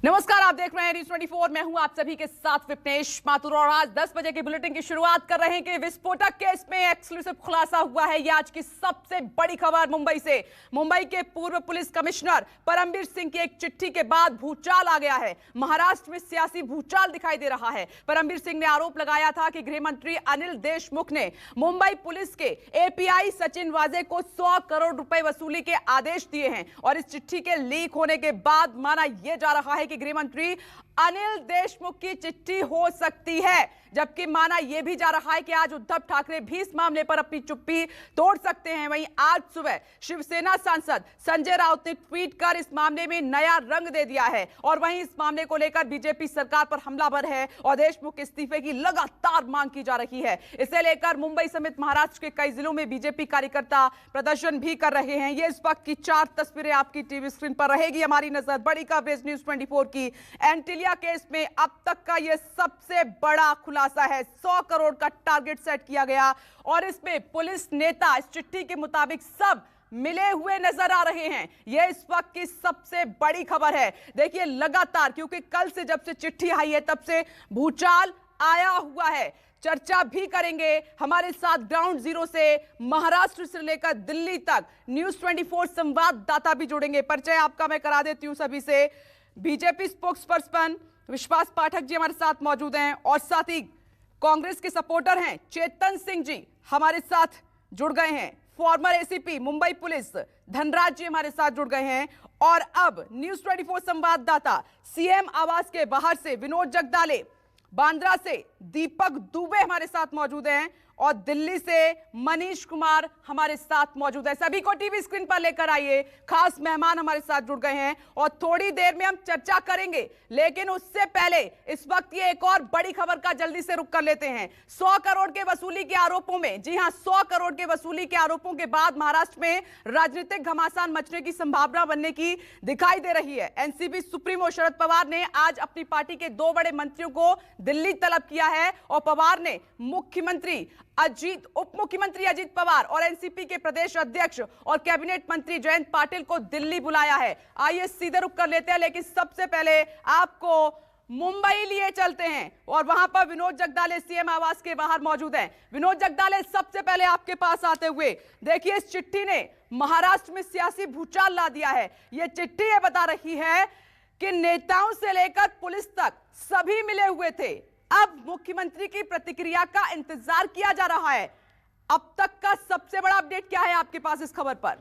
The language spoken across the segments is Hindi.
नमस्कार, आप देख रहे हैं न्यूज 24। मैं हूं आप सभी के साथ विपनेश माथुर और आज 10 बजे की बुलेटिन की शुरुआत कर रहे हैं कि विस्फोटक केस में एक्सक्लूसिव खुलासा हुआ है। यह आज की सबसे बड़ी खबर मुंबई से। मुंबई के पूर्व पुलिस कमिश्नर परमबीर सिंह की एक चिट्ठी के बाद भूचाल आ गया है। महाराष्ट्र में सियासी भूचाल दिखाई दे रहा है। परमबीर सिंह ने आरोप लगाया था कि गृह मंत्री अनिल देशमुख ने मुंबई पुलिस के एपीआई सचिन वाजे को 100 करोड़ रुपए वसूली के आदेश दिए हैं और इस चिट्ठी के लीक होने के बाद माना यह जा रहा है कि गृह मंत्री अनिल देशमुख की चिट्ठी हो सकती है, जबकि माना यह भी जा रहा है कि आज उद्धव ठाकरे भी इस मामले पर अपनी चुप्पी तोड़ सकते हैं। वहीं आज सुबह शिवसेना सांसद संजय राउत ने ट्वीट कर इस मामले में नया रंग दे दिया है और वहीं इस मामले को लेकर बीजेपी सरकार पर हमलावर है और देशमुख के इस्तीफे की लगातार मांग की जा रही है। इसे लेकर मुंबई समेत महाराष्ट्र के कई जिलों में बीजेपी कार्यकर्ता प्रदर्शन भी कर रहे हैं। ये इस वक्त की 4 तस्वीरें आपकी टीवी स्क्रीन पर रहेगी। हमारी नजर बड़ी कवरेज न्यूज 24 की एंटीलिया केस में अब तक का यह सबसे बड़ा खुलासा है। 100 करोड़ का टारगेट सेट किया गया और इसमें पुलिस नेता इस चिट्ठी के मुताबिक सब मिले हुए नजर आ रहे हैं। यह इस वक्त की सबसे बड़ी खबर है। देखिए लगातार, क्योंकि कल से जब से चिट्ठी आई है तब से भूचाल आया हुआ है। चर्चा भी करेंगे। हमारे साथ ग्राउंड जीरो से महाराष्ट्र से लेकर दिल्ली तक न्यूज 24 संवाददाता भी जुड़ेंगे। परिचय आपका मैं करा देती हूं सभी से। बीजेपी स्पोक्स पर्सन विश्वास पाठक जी हमारे साथ मौजूद हैं और साथ ही कांग्रेस के सपोर्टर हैं चेतन सिंह जी हमारे साथ जुड़ गए हैं। Former ACP Mumbai police Dhanraj ji हमारे साथ जुड़ गए हैं और अब न्यूज 24 संवाददाता सीएम आवास के बाहर से विनोद जगदाले, बांद्रा से दीपक दुबे हमारे साथ मौजूद हैं और दिल्ली से मनीष कुमार हमारे साथ मौजूद है। सभी को टीवी स्क्रीन पर लेकर आइए। खास मेहमान हमारे साथ जुड़ गए हैं और थोड़ी देर में हम चर्चा करेंगे, लेकिन उससे पहले इस वक्त ये एक और बड़ी खबर का जल्दी से रुख कर लेते हैं। 100 करोड़ के वसूली के आरोपों में, जी हां, 100 करोड़ के वसूली के आरोपों के बाद महाराष्ट्र में राजनीतिक घमासान मचने की संभावना बनने की दिखाई दे रही है। एनसीपी सुप्रीमो शरद पवार ने आज अपनी पार्टी के 2 बड़े मंत्रियों को दिल्ली तलब किया है और पवार ने उप मुख्यमंत्री अजीत पवार और एनसीपी के प्रदेश अध्यक्ष और कैबिनेट मंत्री जयंत पाटिल को दिल्ली बुलाया है। आइए सीधे रुक कर लेते हैं, लेकिन सबसे पहले आपको मुंबई लिए चलते हैं और वहां पर विनोद जगदाले सीएम आवास के बाहर मौजूद हैं। विनोद जगदाले, सबसे पहले आपके पास आते हुए, देखिए इस चिट्ठी ने महाराष्ट्र में सियासी भूचाल ला दिया है। यह चिट्ठी यह बता रही है कि नेताओं से लेकर पुलिस तक सभी मिले हुए थे। अब मुख्यमंत्री की प्रतिक्रिया का इंतजार किया जा रहा है। अब तक का सबसे बड़ा अपडेट क्या है आपके पास इस खबर पर?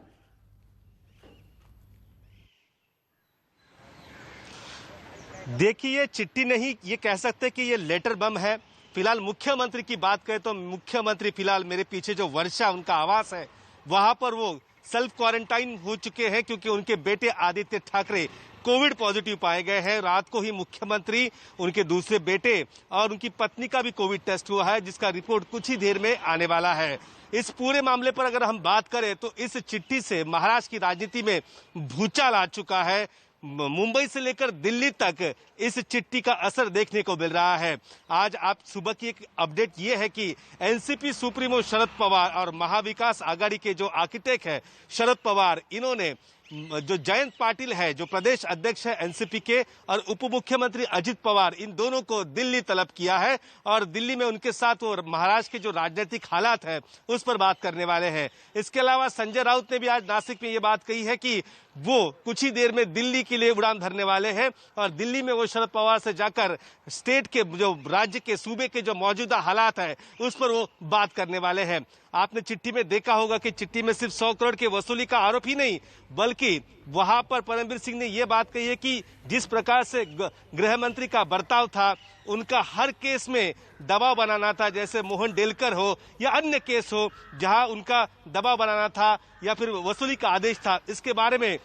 देखिए, ये चिट्ठी नहीं, ये कह सकते कि ये लेटर बम है। फिलहाल मुख्यमंत्री की बात करें तो मुख्यमंत्री फिलहाल मेरे पीछे जो वर्षा उनका आवास है वहां पर वो सेल्फ क्वारंटाइन हो चुके हैं क्योंकि उनके बेटे आदित्य ठाकरे कोविड पॉजिटिव पाए गए हैं। रात को ही मुख्यमंत्री, उनके दूसरे बेटे और उनकी पत्नी का भी कोविड टेस्ट हुआ है, जिसका रिपोर्ट कुछ ही देर में आने वाला है। इस पूरे मामले पर अगर हम बात करें तो इस चिट्ठी से महाराष्ट्र की राजनीति में भूचाल आ चुका है। मुंबई से लेकर दिल्ली तक इस चिट्ठी का असर देखने को मिल रहा है। आज आप सुबह की एक अपडेट ये है कि एनसीपी सुप्रीमो शरद पवार और महाविकास आघाड़ी के जो आर्किटेक्ट है शरद पवार, इन्होंने जो जयंत पाटिल है जो प्रदेश अध्यक्ष है एनसीपी के और उप मुख्यमंत्री अजित पवार, इन दोनों को दिल्ली तलब किया है और दिल्ली में उनके साथ वो महाराष्ट्र के जो राजनीतिक हालात है उस पर बात करने वाले हैं। इसके अलावा संजय राउत ने भी आज नासिक में ये बात कही है कि वो कुछ ही देर में दिल्ली के लिए उड़ान भरने वाले हैं और दिल्ली में वो शरद पवार से जाकर स्टेट के जो राज्य के सूबे के जो मौजूदा हालात है उस पर वो बात करने वाले हैं। आपने चिट्ठी में देखा होगा कि चिट्ठी में सिर्फ 100 करोड़ के वसूली का आरोप ही नहीं, बल्कि वहां पर परमबीर सिंह ने यह बात कही है कि जिस प्रकार से गृह मंत्री का बर्ताव था, उनका हर केस में दबाव बनाना था, जैसे मोहन डेलकर हो या अन्य केस हो जहां उनका दबाव बनाना था या फिर वसूली का आदेश था, इसके बारे में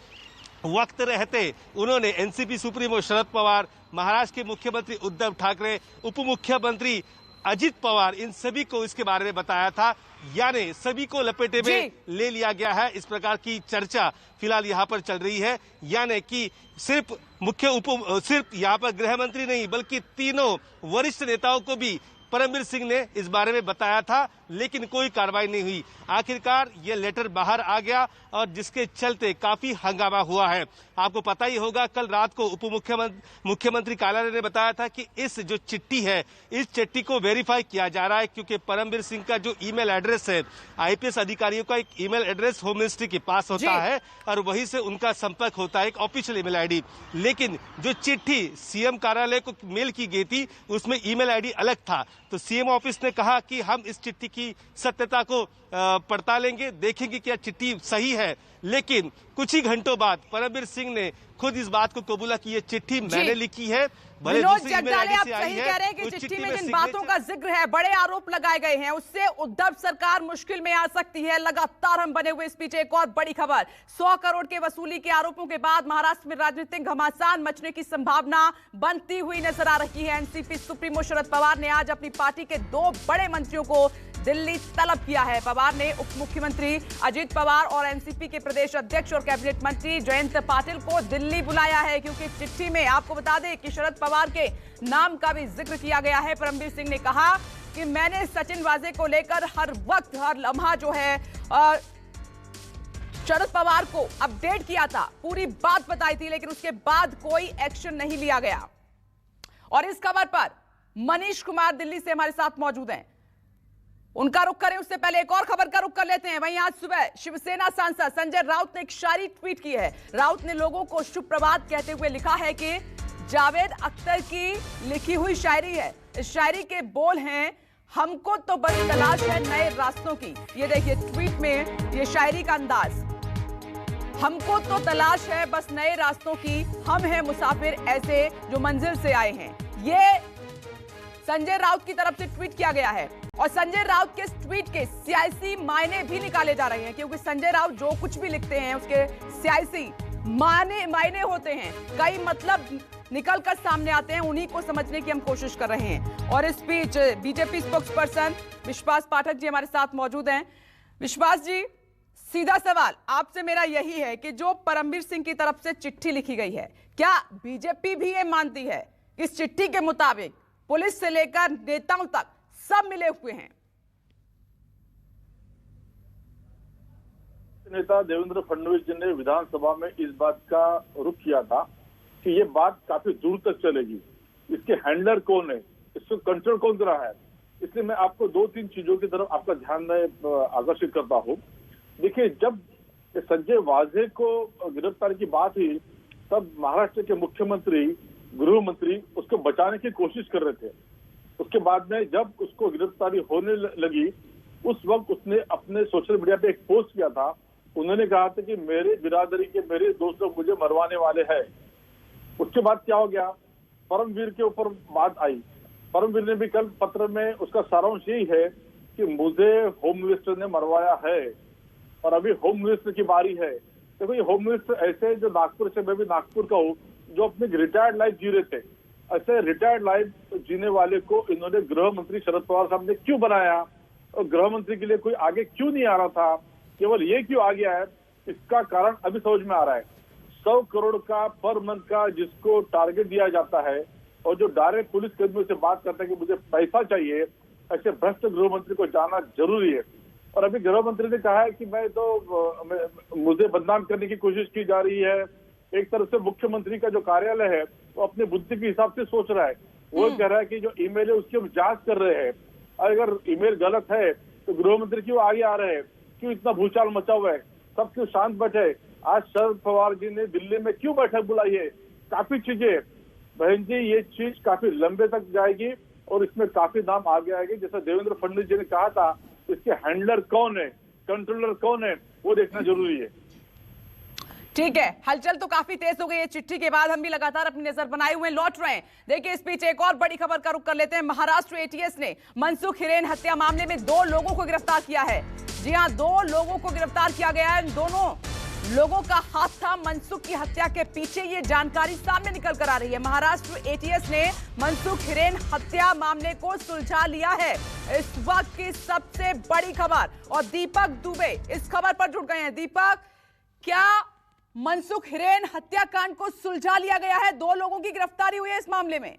वक्त रहते उन्होंने एनसीपी सुप्रीमो शरद पवार, महाराष्ट्र के मुख्यमंत्री उद्धव ठाकरे, उप मुख्यमंत्री अजित पवार, इन सभी को इसके बारे में बताया था। यानी सभी को लपेटे में ले लिया गया है। इस प्रकार की चर्चा फिलहाल यहाँ पर चल रही है। यानी कि सिर्फ यहाँ पर गृह मंत्री नहीं बल्कि तीनों वरिष्ठ नेताओं को भी परमवीर सिंह ने इस बारे में बताया था, लेकिन कोई कार्रवाई नहीं हुई। आखिरकार ये लेटर बाहर आ गया और जिसके चलते काफी हंगामा हुआ है। आपको पता ही होगा, कल रात को उप मुख्यमंत्री कार्यालय ने बताया था कि इस जो चिट्ठी है, इस चिट्ठी को वेरीफाई किया जा रहा है, क्योंकि परमवीर सिंह का जो ईमेल एड्रेस है, आईपीएस अधिकारियों का एक ईमेल एड्रेस होम मिनिस्ट्री के पास होता है और वहीं से उनका संपर्क होता है, एक ऑफिशियल ईमेल आईडी। लेकिन जो चिट्ठी सीएम कार्यालय को मेल की गई थी, उसमें ईमेल आईडी अलग था। तो सीएम ऑफिस ने कहा कि हम इस चिट्ठी की सत्यता को पड़तालेंगे, देखेंगे क्या चिट्ठी सही है। लेकिन कुछ ही घंटों बाद परमवीर सिंह ने खुद इस बात को कबूला कि ये चिट्ठी मैंने लिखी है। विनोद जगदाले, आप सही कह रहे हैं कि चिट्ठी में जिन बातों का जिक्र है, बड़े आरोप लगाए गए हैं, उससे उद्धव सरकार मुश्किल में आ सकती है। लगातार हम बने हुए इस बीच एक और बड़ी खबर, 100 करोड़ के वसूली के आरोपों के बाद महाराष्ट्र में राजनीतिक घमासान मचने की संभावना बनती हुई नजर आ रही है। एनसीपी सुप्रीमो शरद पवार ने आज अपनी पार्टी के 2 बड़े मंत्रियों को दिल्ली तलब किया है। पवार ने उप मुख्यमंत्री अजित पवार और एनसीपी के प्रदेश अध्यक्ष और कैबिनेट मंत्री जयंत पाटिल को दिल्ली बुलाया है, क्योंकि चिट्ठी में आपको बता दें कि शरद पवार के नाम का भी जिक्र किया गया है। परमवीर सिंह ने कहा कि मैंने सचिन वाजे को लेकर हर वक्त हर लम्हा जो है शरद पवार को अपडेट किया था, पूरी बात बताई थी, लेकिन उसके बाद कोई एक्शन नहीं लिया गया। और इस खबर पर मनीष कुमार दिल्ली से हमारे साथ मौजूद हैं, उनका रुख करें उससे पहले एक और खबर का रुख कर लेते हैं। वहीं आज सुबह शिवसेना सांसद संजय राउत ने एक शायरी ट्वीट की है। राउत ने लोगों को शुभ प्रभात कहते हुए लिखा है कि जावेद अख्तर की लिखी हुई शायरी है। इस शायरी के बोल हैं, हमको तो बस तलाश है नए रास्तों की। ये देखिए ट्वीट में ये शायरी का अंदाज, हमको तो तलाश है बस नए रास्तों की, हम हैं मुसाफिर ऐसे जो मंजिल से आए हैं। ये संजय राउत की तरफ से ट्वीट किया गया है और संजय राउत के इस ट्वीट के सियासी मायने भी निकाले जा रहे हैं, क्योंकि संजय राउत जो कुछ भी लिखते हैं उसके सियासी मायने होते हैं। कई मतलब निकल कर सामने आते हैं, उन्हीं को समझने की हम कोशिश कर रहे हैं। और इस बीच बीजेपी स्पोक्सपर्सन विश्वास पाठक जी हमारे साथ मौजूद हैं। विश्वास जी, सीधा सवाल आपसे मेरा यही है कि जो परमवीर सिंह की तरफ से चिट्ठी लिखी गई है, क्या बीजेपी भी ये मानती है इस चिट्ठी के मुताबिक पुलिस से लेकर नेताओं तक सब मिले हुए हैं? नेता देवेंद्र फडणवीस जी ने विधानसभा में इस बात का रुख किया था कि ये बात काफी दूर तक चलेगी, इसके हैंडलर कौन है, इसको कंट्रोल कौन कर रहा है। इसलिए मैं आपको 2-3 चीजों की तरफ आपका ध्यान में आकर्षित करता हूँ। देखिए, जब संजय वाजे को गिरफ्तार की बात हुई, तब महाराष्ट्र के मुख्यमंत्री, गृह मंत्री उसको बचाने की कोशिश कर रहे थे। उसके बाद में जब उसको गिरफ्तारी होने लगी, उस वक्त उसने अपने सोशल मीडिया पे एक पोस्ट किया था। उन्होंने कहा था कि मेरे बिरादरी के मेरे दोस्त लोग मुझे मरवाने वाले हैं। उसके बाद क्या हो गया, परमवीर के ऊपर बात आई। परमवीर ने भी कल पत्र में उसका सारांश यही है कि मुझे होम मिनिस्टर ने मरवाया है और अभी होम मिनिस्टर की बारी है। देखो, ये होम मिनिस्टर ऐसे जो नागपुर से, मैं भी नागपुर का हूँ, जो अपनी रिटायर्ड लाइफ जी रहे थे, ऐसे रिटायर्ड लाइफ जीने वाले को इन्होंने गृह मंत्री शरद पवार साहब ने क्यों बनाया और गृह मंत्री के लिए कोई आगे क्यों नहीं आ रहा था, केवल ये क्यों आ गया है, इसका कारण अभी समझ में आ रहा है। 100 करोड़ का पर मंथ का जिसको टारगेट दिया जाता है और जो डायरेक्ट पुलिस कर्मियों से बात करता है कि मुझे पैसा चाहिए, ऐसे भ्रष्ट गृह मंत्री को जाना जरूरी है। और अभी गृह मंत्री ने कहा है कि मुझे बदनाम करने की कोशिश की जा रही है। एक तरफ से मुख्यमंत्री का जो कार्यालय है वो अपने बुद्धि के हिसाब से सोच रहा है, वो कह रहा है कि जो ईमेल है उसकी हम जांच कर रहे हैं, अगर ईमेल गलत है तो गृह मंत्री क्यों आगे आ रहे हैं, क्यों इतना भूचाल मचा हुआ है, सब क्यों शांत बैठे। आज शरद पवार जी ने दिल्ली में क्यों बैठक बुलाई है, काफी चीजें। बहन जी, ये चीज काफी लंबे तक जाएगी और इसमें काफी नाम आगे आएंगे। जैसा देवेंद्र फडणवीस जी ने कहा था, इसके हैंडलर कौन है, कंट्रोलर कौन है, वो देखना जरूरी है। ठीक है, हलचल तो काफी तेज हो गई है। चिट्ठी के बाद हम भी लगातार अपनी नजर बनाए हुए लौट रहे हैं। देखिए, इस बीच एक और बड़ी खबर का रुख कर लेते हैं। महाराष्ट्र एटीएस ने मनसुख हिरेन हत्या मामले में 2 लोगों को गिरफ्तार किया है। जी हां, 2 लोगों को गिरफ्तार किया गया है। दोनों लोगों का हाथ था मनसुख की हत्या के पीछे, ये जानकारी सामने निकल कर आ रही है। महाराष्ट्र एटीएस ने मनसुख हिरेन हत्या मामले को सुलझा लिया है। इस वक्त की सबसे बड़ी खबर, और दीपक दुबे इस खबर पर जुड़ गए हैं। दीपक, क्या मनसुख हिरेन हत्याकांड को सुलझा लिया गया है? 2 लोगों की गिरफ्तारी हुई है इस मामले में।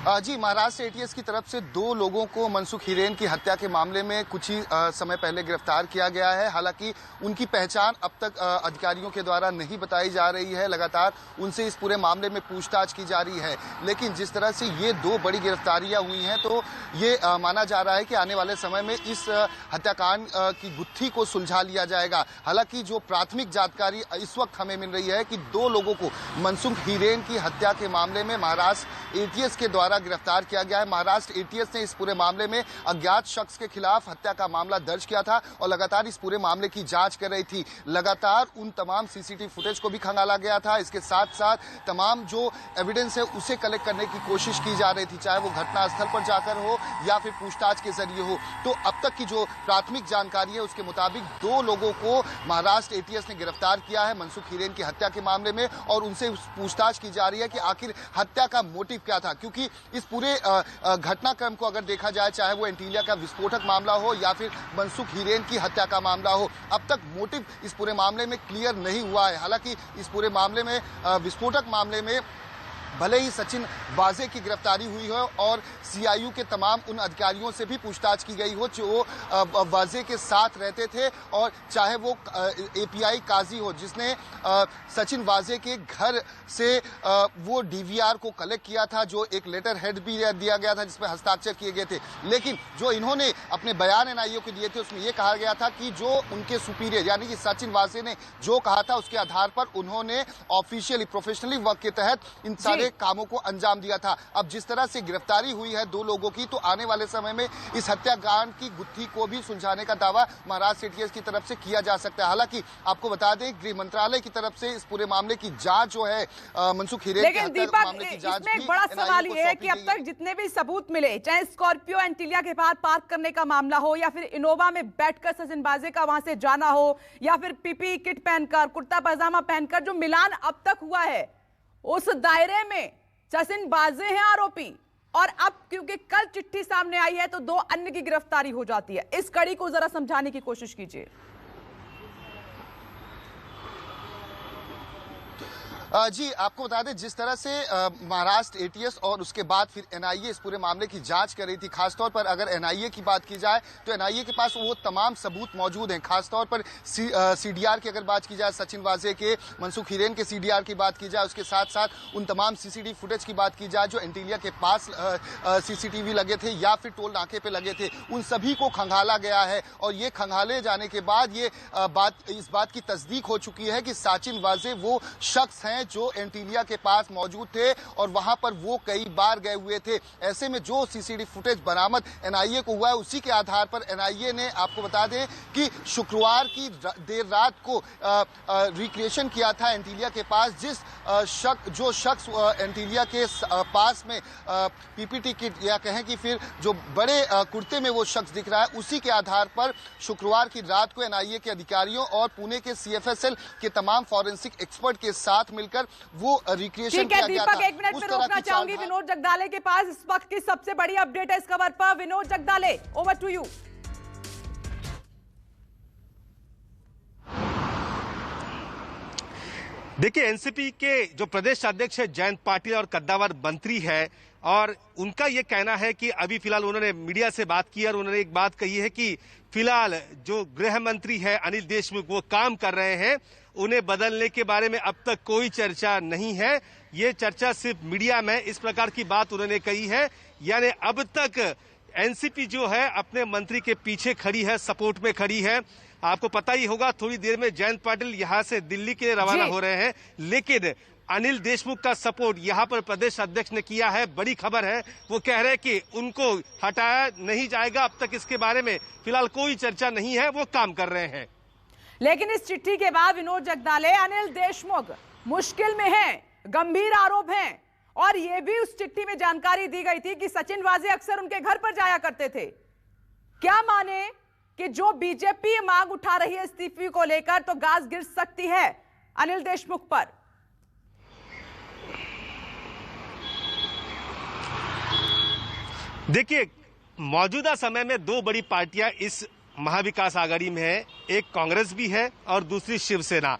जी, महाराष्ट्र एटीएस की तरफ से 2 लोगों को मनसुख हिरेन की हत्या के मामले में कुछ ही समय पहले गिरफ्तार किया गया है। हालांकि उनकी पहचान अब तक अधिकारियों के द्वारा नहीं बताई जा रही है। लगातार उनसे इस पूरे मामले में पूछताछ की जा रही है। लेकिन जिस तरह से ये 2 बड़ी गिरफ्तारियां हुई हैं, तो ये माना जा रहा है कि आने वाले समय में इस हत्याकांड की गुत्थी को सुलझा लिया जाएगा। हालांकि जो प्राथमिक जानकारी इस वक्त हमें मिल रही है कि 2 लोगों को मनसुख हिरेन की हत्या के मामले में महाराष्ट्र एटीएस के द्वारा गिरफ्तार किया गया है। महाराष्ट्र एटीएस ने इस पूरे मामले में अज्ञात शख्स के खिलाफ हत्या का मामला दर्ज किया था और लगातार इस पूरे मामले की जांच कर रही थी। लगातार उन तमाम सीसीटीवी फुटेज को भी खंगाला गया था। इसके साथ साथ तमाम जो एविडेंस है उसे कलेक्ट करने की कोशिश की जा रही थी, चाहे वो घटनास्थल पर जाकर हो या फिर पूछताछ के जरिए हो। तो अब तक की जो प्राथमिक जानकारी है उसके मुताबिक 2 लोगों को महाराष्ट्र एटीएस ने गिरफ्तार किया है मनसुख हिरेन की हत्या के मामले में और उनसे पूछताछ की जा रही है कि आखिर हत्या का मोटिव क्या था। क्योंकि इस पूरे घटनाक्रम को अगर देखा जाए, चाहे वो एंटीलिया का विस्फोटक मामला हो या फिर मनसुख हिरेन की हत्या का मामला हो, अब तक मोटिव इस पूरे मामले में क्लियर नहीं हुआ है। हालांकि इस पूरे मामले में विस्फोटक मामले में भले ही सचिन वाजे की गिरफ्तारी हुई हो और सीआईयू के तमाम उन अधिकारियों से भी पूछताछ की गई हो जो वाजे के साथ रहते थे, और चाहे वो एपीआई काजी हो जिसने सचिन वाजे के घर से वो डीवीआर को कलेक्ट किया था, जो एक लेटर हेड भी दिया गया था जिसमें हस्ताक्षर किए गए थे। लेकिन जो इन्होंने अपने बयान एनआईए को दिए थे उसमें यह कहा गया था कि जो उनके सुपीरियर यानी कि सचिन वाजे ने जो कहा था उसके आधार पर उन्होंने ऑफिशियली प्रोफेशनली वर्क के तहत इन सारे कामों को अंजाम दिया था। अब जिस तरह से गिरफ्तारी हुई है 2 लोगों की, तो आने वाले समय में इस हत्याकांड की गुत्थी को भी सुलझाने का दावा महाराष्ट्र एटीएस की तरफ से किया जा सकता है। हालांकि आपको बता दें, गृह मंत्रालय की तरफ से इस पूरे मामले की जांच जो है मनसुख हिरेन के हत्या मामले की जांच भी, इसमें बड़ा सवाल ये है कि अब तक जितने भी सबूत मिले, चाहे स्कॉर्पियो एंटीलिया के पास पार्क करने का मामला हो या फिर इनोवा में बैठकर सचिन वाजे का वहां से जाना हो या फिर पीपी किट पहनकर, कुर्ता पजामा पहनकर जो मिलान अब तक हुआ है, उस दायरे में सचिन वाजे हैं आरोपी। और अब क्योंकि कल चिट्ठी सामने आई है तो 2 अन्य की गिरफ्तारी हो जाती है। इस कड़ी को जरा समझाने की कोशिश कीजिए। जी, आपको बता दें जिस तरह से महाराष्ट्र एटीएस और उसके बाद फिर एनआईए इस पूरे मामले की जांच कर रही थी। खासतौर पर अगर एनआईए की बात की जाए तो एनआईए के पास वो तमाम सबूत मौजूद हैं। खासतौर पर सीडीआर की अगर बात की जाए, सचिन वाजे के, मनसुख हिरेन के सीडीआर की बात की जाए, उसके साथ साथ उन तमाम सीसीटीवी फुटेज की बात की जाए जो एंटीलिया के पास सीसीटीवी लगे थे या फिर टोल नाके पे लगे थे, उन सभी को खंगाला गया है। और ये खंगाले जाने के बाद ये इस बात की तस्दीक हो चुकी है कि सचिन वाजे वो शख्स हैं जो एंटीलिया के पास मौजूद थे और वहां पर वो कई बार गए हुए थे। ऐसे में जो सीसीटीवी फुटेज बरामद एनआईए को हुआ है, उसी के आधार पर एनआईए ने, आपको बता दें कि शुक्रवार की देर रात को रिक्रिएशन किया था एंटीलिया के पास, जो शख्स एंटीलिया के पास में पीपीटी किट या कहें कि फिर जो बड़े कुर्ते में वो शख्स दिख रहा है, उसी के आधार पर शुक्रवार की रात को एनआईए के अधिकारियों और पुणे के सीएफएसएल के तमाम फॉरेंसिक एक्सपर्ट के साथ मिलकर वो रिक्रिएशन किया गया था। दीपक, 1 मिनट में रोकना चाहूंगी विनोद जगदाले के पास। इस वक्त की सबसे बड़ी अपडेट है इस खबर पर। Vinod Jagdale, over to you. देखिए, एनसीपी के जो प्रदेश अध्यक्ष है जयंत पाटिल और कद्दावर मंत्री है, और उनका यह कहना है कि अभी फिलहाल उन्होंने मीडिया से बात की और उन्होंने एक बात कही है कि फिलहाल जो गृह मंत्री है अनिल देशमुख वो काम कर रहे हैं, उन्हें बदलने के बारे में अब तक कोई चर्चा नहीं है। ये चर्चा सिर्फ मीडिया में, इस प्रकार की बात उन्होंने कही है। यानी अब तक एनसीपी जो है अपने मंत्री के पीछे खड़ी है, सपोर्ट में खड़ी है। आपको पता ही होगा, थोड़ी देर में जयंत पाटिल यहां से दिल्ली के लिए रवाना हो रहे हैं, लेकिन अनिल देशमुख का सपोर्ट यहां पर प्रदेश अध्यक्ष ने किया है। बड़ी खबर है, वो कह रहे हैं कि उनको हटाया नहीं जाएगा। अब तक इसके बारे में फिलहाल कोई चर्चा नहीं है, वो काम कर रहे हैं। लेकिन इस चिट्ठी के बाद विनोद जगदाले, अनिल देशमुख मुश्किल में हैं, गंभीर आरोप हैं, और यह भी उस चिट्ठी में जानकारी दी गई थी कि सचिन वाजे अक्सर उनके घर पर जाया करते थे। क्या माने कि जो बीजेपी मांग उठा रही है इस्तीफे को लेकर, तो गाज गिर सकती है अनिल देशमुख पर। देखिए, मौजूदा समय में 2 बड़ी पार्टियां इस महाविकास आघाड़ी में है। एक कांग्रेस भी है और दूसरी शिवसेना।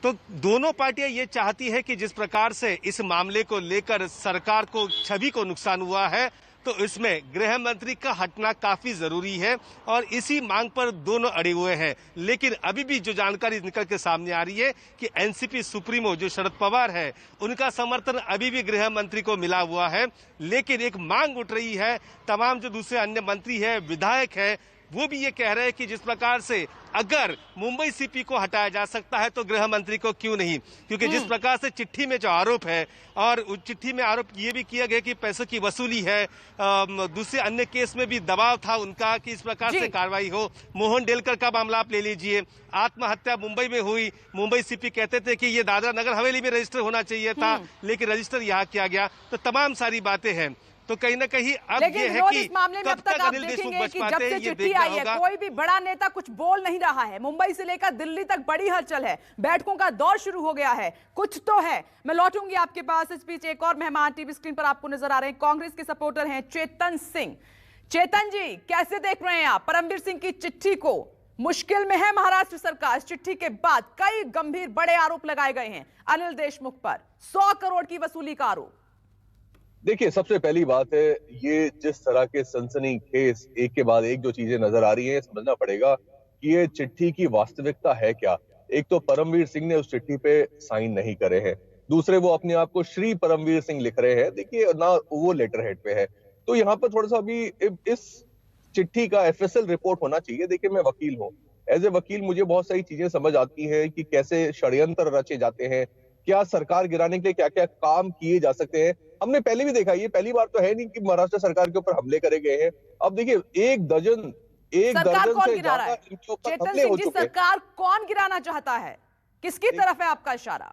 तो दोनों पार्टियां ये चाहती है कि जिस प्रकार से इस मामले को लेकर सरकार को छवि को नुकसान हुआ है, तो इसमें गृह मंत्री का हटना काफी जरूरी है और इसी मांग पर दोनों अड़े हुए हैं। लेकिन अभी भी जो जानकारी निकल के सामने आ रही है कि एनसीपी सुप्रीमो जो शरद पवार है, उनका समर्थन अभी भी गृह मंत्री को मिला हुआ है। लेकिन एक मांग उठ रही है, तमाम जो दूसरे अन्य मंत्री है, विधायक है, वो भी ये कह रहे हैं कि जिस प्रकार से अगर मुंबई सीपी को हटाया जा सकता है तो गृह मंत्री को क्यों नहीं, क्योंकि जिस प्रकार से चिट्ठी में जो आरोप है और उस चिट्ठी में आरोप ये भी किया गया कि पैसों की वसूली है, दूसरे अन्य केस में भी दबाव था उनका कि इस प्रकार से कार्रवाई हो। मोहन डेलकर का मामला आप ले लीजिए, आत्महत्या मुंबई में हुई, मुंबई सीपी कहते थे कि ये दादरा नगर हवेली में रजिस्टर होना चाहिए था, लेकिन रजिस्टर यहाँ किया गया। तो तमाम सारी बातें हैं। तो कहीं ना कहीं अब ये है कि इस मामले में अब तक आप देखेंगे कि जब से चिट्ठी आई है कोई भी बड़ा नेता कुछ बोल नहीं रहा है। मुंबई से लेकर दिल्ली तक बड़ी हलचल है, बैठकों का दौर शुरू हो गया है, कुछ तो है। मैं लौटूंगी आपके पास। इस बीच एक और मेहमान टीवी स्क्रीन पर आपको नजर आ रहे हैं, कांग्रेस के सपोर्टर हैं चेतन सिंह। चेतन जी, कैसे देख रहे हैं आप परमवीर सिंह की चिट्ठी को? मुश्किल में है महाराष्ट्र सरकार। इस चिट्ठी के बाद कई गंभीर बड़े आरोप लगाए गए हैं अनिल देशमुख पर, 100 करोड़ की वसूली का आरोप। देखिए, सबसे पहली बात है, ये जिस तरह के सनसनीखेज एक के बाद एक जो चीजें नजर आ रही हैं, समझना पड़ेगा कि ये चिट्ठी की वास्तविकता है क्या। एक तो परमवीर सिंह ने उस चिट्ठी पे साइन नहीं करे हैं, दूसरे वो अपने आप को श्री परमवीर सिंह लिख रहे हैं, देखिए ना, वो लेटर हेड पे है। तो यहाँ पर थोड़ा सा अभी इस चिट्ठी का एफएसएल रिपोर्ट होना चाहिए। देखिए, मैं वकील हूँ, एज ए वकील मुझे बहुत सारी चीजें समझ आती है कि कैसे षड्यंत्र रचे जाते हैं, क्या सरकार गिराने के लिए क्या क्या काम किए जा सकते हैं। हमने पहले भी देखा, ये पहली बार तो है नहीं कि महाराष्ट्र सरकार के ऊपर हमले करे गए हैं। अब देखिए, एक दर्जन से ज्यादा इनके ऊपर हमले हो चुके हैं। सरकार कौन गिराना चाहता है, किसकी तरफ है आपका इशारा?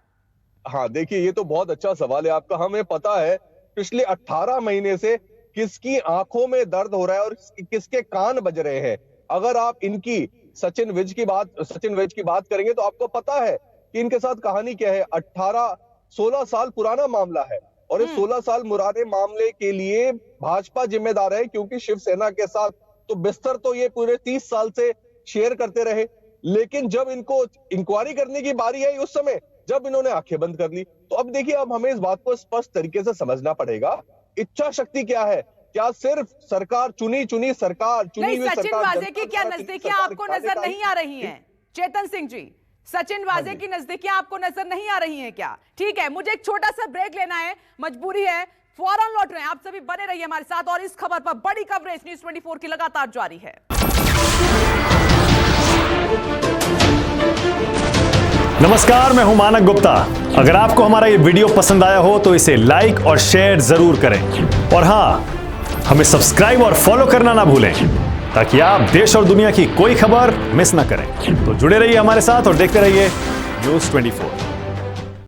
हाँ, देखिए, ये तो बहुत अच्छा सवाल है आपका। हमें पता है पिछले 18 महीने से किसकी आंखों में दर्द हो रहा है और किसके कान बज रहे हैं। अगर आप इनकी सचिन विज की बात करेंगे तो आपको पता है कि इनके साथ कहानी क्या है। 16 साल पुराना मामला है और इस 16 साल पुराने मामले के लिए भाजपा जिम्मेदार है, क्योंकि शिवसेना के साथ तो बिस्तर तो ये पूरे 30 साल से शेयर करते रहे। लेकिन जब इनको इंक्वायरी करने की बारी आई, उस समय जब इन्होंने आंखें बंद कर ली। तो अब देखिए, अब हमें इस बात को स्पष्ट तरीके से समझना पड़ेगा, इच्छा शक्ति क्या है। क्या सिर्फ सरकार चुनी हुई सरकार, सचिन वाजे की क्या नजदीकियां आपको नजर नहीं आ रही हैं? चेतन सिंह जी, सचिन वाजे की नजदीकियां आपको नजर नहीं आ रही हैं क्या? ठीक है, मुझे एक छोटा सा ब्रेक लेना है, मजबूरी है, फौरन लौट रहे हैं। आप सभी बने रहिए हमारे साथ और इस खबर पर बड़ी कवरेज न्यूज़ 24 की लगातार जारी है। नमस्कार, मैं हूं मानक गुप्ता। अगर आपको हमारा ये वीडियो पसंद आया हो तो इसे लाइक और शेयर जरूर करें और हां, हमें सब्सक्राइब और फॉलो करना ना भूलें ताकि आप देश और दुनिया की कोई खबर मिस ना करें। तो जुड़े रहिए हमारे साथ और देखते रहिए न्यूज़ 24।